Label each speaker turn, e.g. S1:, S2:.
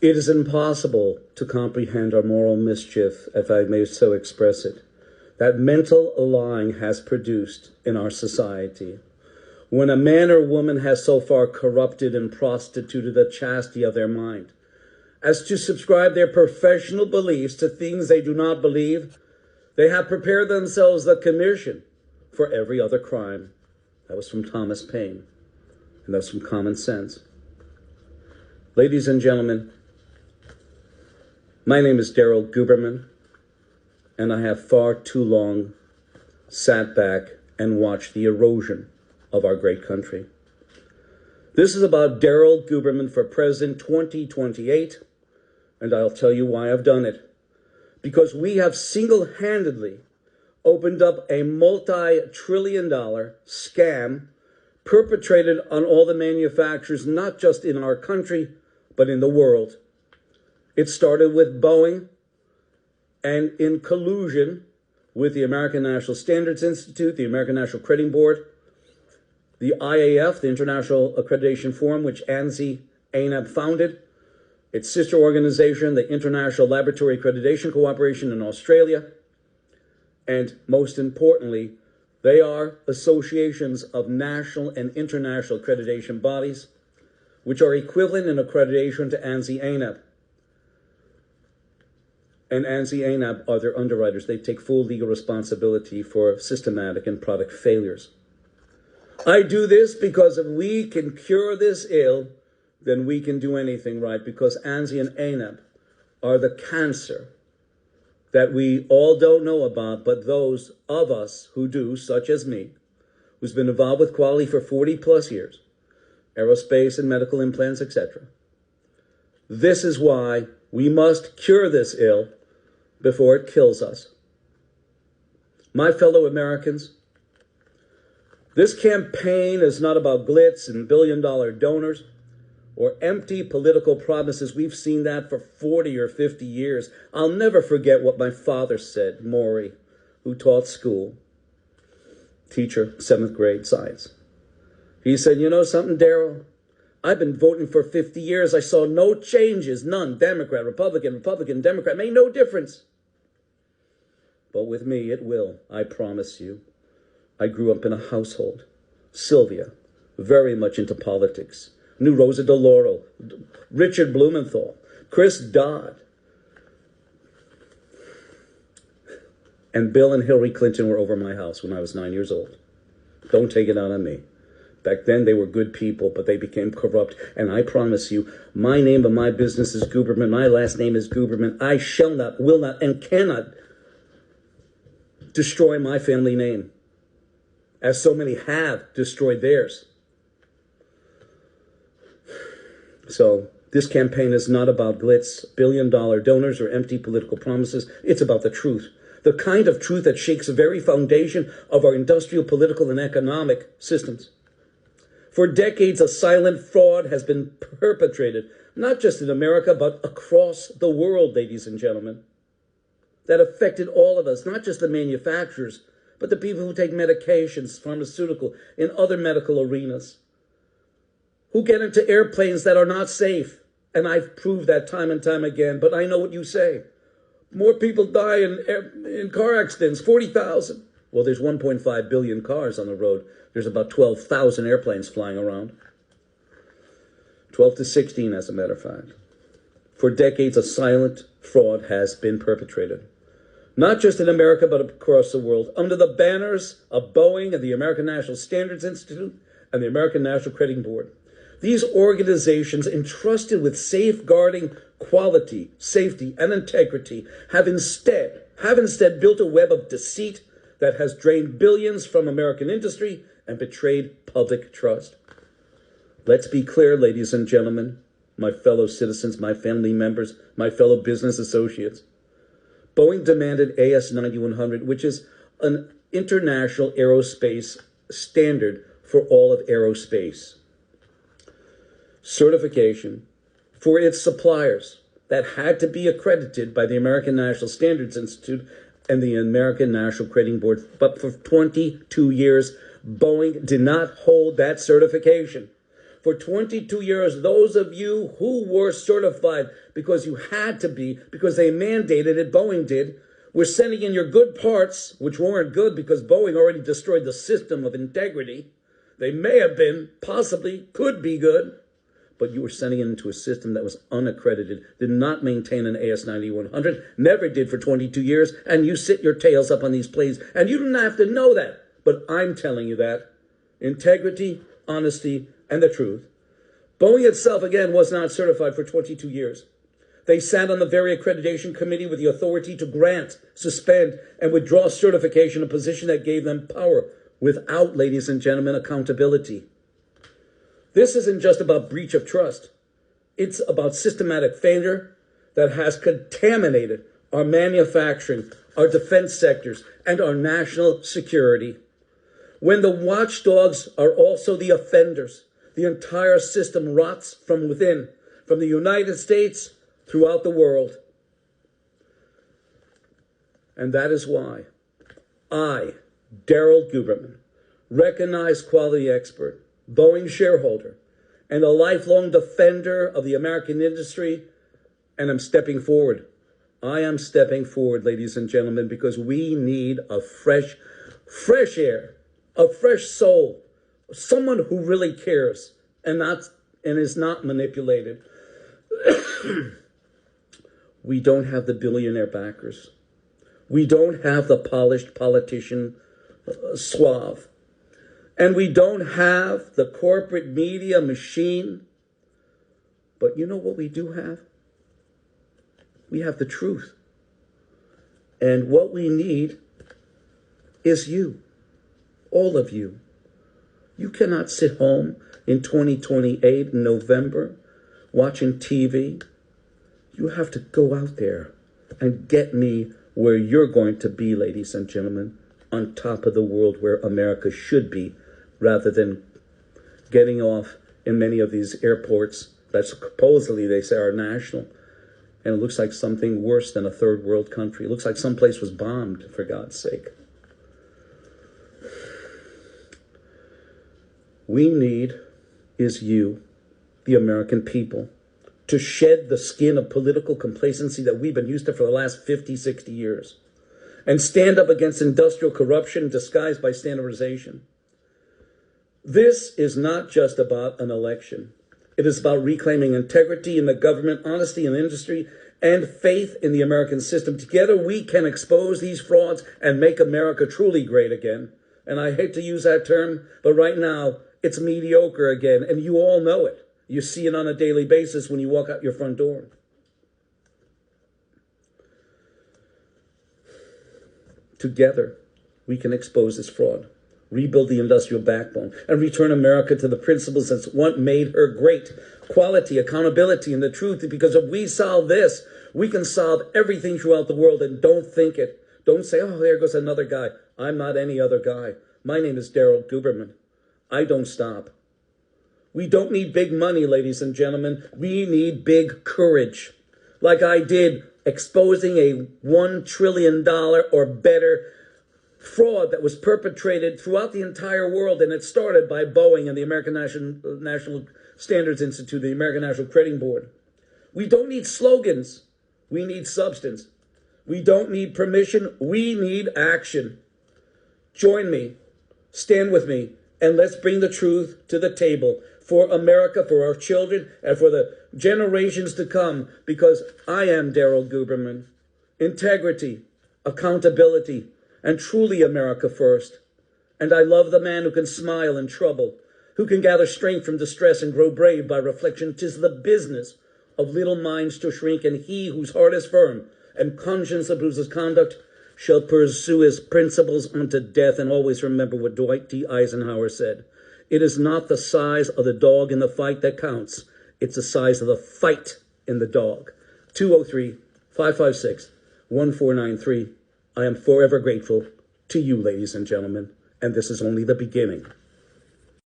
S1: It is impossible to comprehend our moral mischief, if I may so express it, that mental lying has produced in our society. When a man or woman has so far corrupted and prostituted the chastity of their mind as to subscribe their professional beliefs to things they do not believe, they have prepared themselves the commission for every other crime. That was from Thomas Paine, and that's from Common Sense. Ladies and gentlemen, my name is DARYL GUBERMAN, and I have far too long sat back and watched the erosion of our great country. This is about DARYL GUBERMAN for President 2028, and I'll tell you why I've done it. Because we have single-handedly opened up a multi-trillion-dollar scam perpetrated on all the manufacturers, not just in our country, but in the world. It started with Boeing, and in collusion with the American National Standards Institute, the American National Crediting Board, the IAF, the International Accreditation Forum, which ANSI-ANAB founded, its sister organization, the International Laboratory Accreditation Cooperation in Australia, and most importantly, they are associations of national and international accreditation bodies, which are equivalent in accreditation to ANSI-ANAB. And ANSI-ANAB are their underwriters. They take full legal responsibility for systematic and product failures. I do this because if we can cure this ill, then we can do anything right, because ANSI and ANAB are the cancer that we all don't know about, but those of us who do, such as me, who's been involved with quality for 40 plus years, aerospace and medical implants, etc. This is why we must cure this ill before it kills us. My fellow Americans, this campaign is not about glitz and billion-dollar donors or empty political promises. We've seen that for 40 or 50 years. I'll never forget what my father said, Maury, who taught school, teacher, 7th grade science. He said, you know something, DARYL? I've been voting for 50 years. I saw no changes, none. Democrat, Republican, Democrat, made no difference. But with me, it will, I promise you. I grew up in a household. Sylvia, very much into politics. Knew Rosa DeLauro, Richard Blumenthal, Chris Dodd. And Bill and Hillary Clinton were over my house when I was 9 years old. Don't take it out on me. Back then, they were good people, but they became corrupt. And I promise you, my name and my business is Guberman. My last name is Guberman. I shall not, will not, and cannot destroy my family name, as so many have destroyed theirs. So this campaign is not about glitz, billion-dollar donors, or empty political promises. It's about the truth. The kind of truth that shakes the very foundation of our industrial, political, and economic systems. For decades, a silent fraud has been perpetrated, not just in America, but across the world, ladies and gentlemen, that affected all of us, not just the manufacturers, but the people who take medications, pharmaceutical, in other medical arenas, who get into airplanes that are not safe. And I've proved that time and time again, but I know what you say. More people die in car accidents, 40,000. Well, there's 1.5 billion cars on the road. There's about 12,000 airplanes flying around. 12 to 16, as a matter of fact. For decades, a silent fraud has been perpetrated. Not just in America, but across the world, under the banners of Boeing and the American National Standards Institute and the American National Crediting Board. These organizations, entrusted with safeguarding quality, safety, and integrity, have instead built a web of deceit that has drained billions from American industry and betrayed public trust. Let's be clear, ladies and gentlemen, my fellow citizens, my family members, my fellow business associates. Boeing demanded AS9100, which is an international aerospace standard for all of aerospace certification for its suppliers that had to be accredited by the American National Standards Institute and the American National Crediting Board. But for 22 years, Boeing did not hold that certification. For 22 years, those of you who were certified because you had to be, because they mandated it, Boeing did, were sending in your good parts, which weren't good because Boeing already destroyed the system of integrity. They may have been, possibly, could be good, but you were sending it into a system that was unaccredited, did not maintain an AS9100, never did for 22 years, and you sit your tails up on these planes, and you don't have to know that, but I'm telling you that. Integrity, honesty, and the truth. Boeing itself, again, was not certified for 22 years. They sat on the very accreditation committee with the authority to grant, suspend, and withdraw certification, a position that gave them power without, ladies and gentlemen, accountability. This isn't just about breach of trust. It's about systematic failure that has contaminated our manufacturing, our defense sectors, and our national security. When the watchdogs are also the offenders, the entire system rots from within, from the United States throughout the world. And that is why I, DARYL GUBERMAN, recognized quality expert, Boeing shareholder, and a lifelong defender of the American industry, and I'm stepping forward. I am stepping forward, ladies and gentlemen, because we need a fresh air, a fresh soul, someone who really cares and is not manipulated. We don't have the billionaire backers. We don't have the polished politician suave. And we don't have the corporate media machine. But you know what we do have? We have the truth. And what we need is you, all of you. You cannot sit home in 2028 in November watching TV. You have to go out there and get me where you're going to be, ladies and gentlemen, on top of the world where America should be, rather than getting off in many of these airports that supposedly they say are national. And it looks like something worse than a third world country. It looks like some place was bombed, for God's sake. We need is you, the American people, to shed the skin of political complacency that we've been used to for the last 50, 60 years, and stand up against industrial corruption disguised by standardization. This is not just about an election. It is about reclaiming integrity in the government, honesty in the industry, and faith in the American system. Together, we can expose these frauds and make America truly great again. And I hate to use that term, but right now, it's mediocre again, and you all know it. You see it on a daily basis when you walk out your front door. Together, we can expose this fraud, rebuild the industrial backbone, and return America to the principles that's what made her great. Quality, accountability, and the truth. Because if we solve this, we can solve everything throughout the world. And don't think it. Don't say, oh, there goes another guy. I'm not any other guy. My name is DARYL GUBERMAN. I don't stop. We don't need big money, ladies and gentlemen. We need big courage. Like I did, exposing a $1 trillion or better fraud that was perpetrated throughout the entire world. And it started by Boeing and the American National Standards Institute, the American National Crediting Board. We don't need slogans. We need substance. We don't need permission. We need action. Join me. Stand with me. And let's bring the truth to the table for America, for our children, and for the generations to come. Because I am DARYL GUBERMAN. Integrity, accountability, and truly America first. And I love the man who can smile in trouble, who can gather strength from distress and grow brave by reflection. 'Tis the business of little minds to shrink, and he whose heart is firm and conscience approves his conduct shall pursue his principles unto death. And always remember what Dwight D. Eisenhower said. It is not the size of the dog in the fight that counts. It's the size of the fight in the dog. 203-556-1493. I am forever grateful to you, ladies and gentlemen, and this is only the beginning.